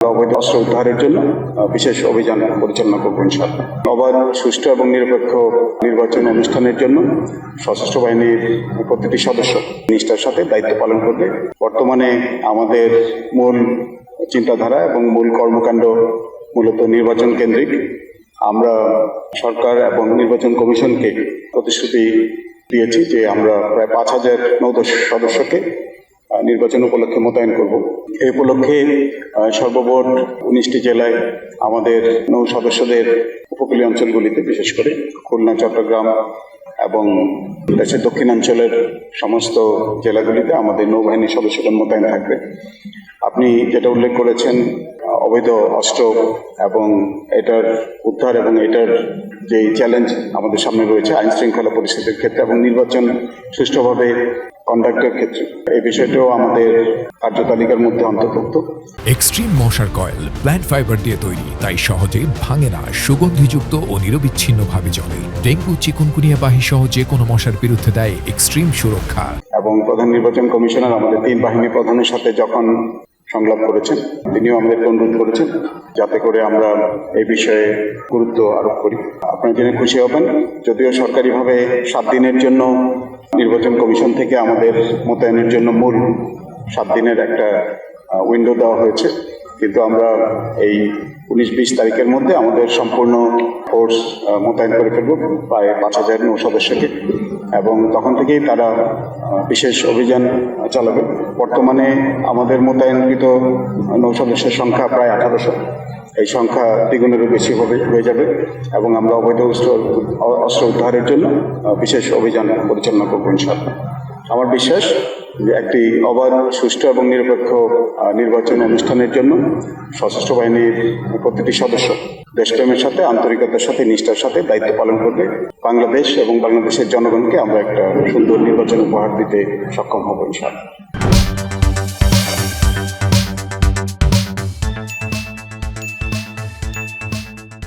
অবৈধ অস্ত্র উদ্ধারের জন্য বিশেষ অভিযান পরিচালনা করব ইনশাআল্লাহ। অবাধ, সুষ্ঠু এবং নিরপেক্ষ নির্বাচন অনুষ্ঠানের জন্য সশস্ত্র বাহিনীর প্রতিটি সদস্য নিষ্ঠার সাথে দায়িত্ব পালন করবে। বর্তমানে আমাদের মূল চিন্তাধারা এবং মূল কর্মকাণ্ড মূলত নির্বাচন কেন্দ্রিক। আমরা সরকার এবং নির্বাচন কমিশনকে প্রতিশ্রুতি দিয়েছি যে আমরা প্রায় 5,000 নৌ সদস্যকে নির্বাচন উপলক্ষে মোতায়েন করব। এই উপলক্ষে সর্বমোট 19টি জেলায় আমাদের নৌ সদস্যদের উপকূলীয় অঞ্চলগুলিতে, বিশেষ করে খুলনা, চট্টগ্রাম এবং দেশের দক্ষিণাঞ্চলের সমস্ত জেলাগুলিতে আমাদের নৌবাহিনীর সদস্যগণ মোতায়েন থাকবে। আপনি যেটা উল্লেখ করেছেন, অবৈধ অস্ত্র এবং এটার উদ্ধার এবং এটার যে চ্যালেঞ্জ আমাদের সামনে রয়েছে আইন শৃঙ্খলা পরিস্থিতির ক্ষেত্রে এবং নির্বাচন সুষ্ঠুভাবে কন্ডাক্টের ক্ষেত্রে, এই বিষয়টাও আমাদের কার্যতালিকার মধ্যে অন্তর্ভুক্ত। এক্সট্রিম মশার কয়েল প্ল্যান্ট ফাইবার দিয়ে তৈরি, তাই সহজে ভাঙে না, সুগন্ধিযুক্ত ও নিরবিচ্ছিন্নভাবে জ্বলে। ডেঙ্গু, চিকুনগুনিয়া বাহি সহ যে কোনো মশার বিরুদ্ধে দেয় এক্সট্রিম সুরক্ষা। এবং প্রধান নির্বাচন কমিশনার আমাদের 3 বাহিনী প্রধানের সাথে যখন সংলাপ করেছেন, তিনিও আমাদেরকে অনুরোধ করেছেন যাতে করে আমরা এই বিষয়ে গুরুত্ব আরোপ করি। আপনারা জেনে খুশি হবেন, যদিও সরকারিভাবে 7 দিনের জন্য নির্বাচন কমিশন থেকে আমাদের মোতায়েনের জন্য মূল 7 দিনের একটা উইন্ডো দেওয়া হয়েছে, কিন্তু আমরা এই 19-20 তারিখের মধ্যে আমাদের সম্পূর্ণ ফোর্স মোতায়েন করে ফেলব, প্রায় 5,000 নৌ সদস্যকে, এবং তখন থেকেই তারা বিশেষ অভিযান চালাবে। বর্তমানে আমাদের মোতায়েনকৃত নৌ সদস্যের সংখ্যা প্রায় 1800। এই সংখ্যা দ্বিগুণেরও বেশি হয়ে যাবে এবং আমরা অবৈধ অস্ত্র উদ্ধারের জন্য বিশেষ অভিযান পরিচালনা করব ইনশাআল্লাহ। আমার বিশ্বাস যে একটি অবাধ, সুষ্ঠু এবং নিরপেক্ষ নির্বাচন অনুষ্ঠানের জন্য সশস্ত্র বাহিনীর প্রতিটি সদস্য দেশপ্রেমের সাথে, আন্তরিকতার সাথে, নিষ্ঠার সাথে দায়িত্ব পালন করবে। বাংলাদেশ এবং বাংলাদেশের জনগণকে আমরা একটা সুন্দর নির্বাচন উপহার দিতে সক্ষম হব ইনশাআল্লাহ।